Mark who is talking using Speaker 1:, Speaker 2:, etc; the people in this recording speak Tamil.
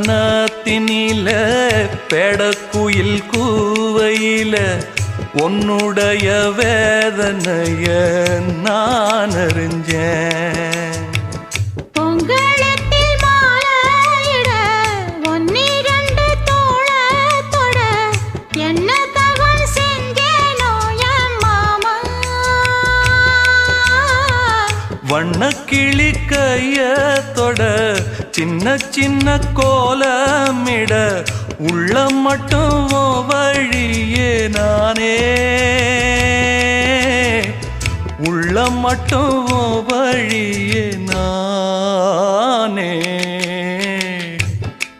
Speaker 1: வண்ணத்தினில பெடக்குயில் கூவையில உன்னுடைய வேதனைய நான் அறிஞ்சேன்.
Speaker 2: பொங்கலத்தில் மாலையிட ஒன்னிரண்டு தோளத்தொட என்ன தவறு செஞ்சேனோ என் மாமா.
Speaker 1: வண்ணக்கிளி கையத்தொட சின்ன சின்ன கோலமிட உள்ளம் மட்டும் வழியே நானே, உள்ளம் மட்டும் வழியே நானே.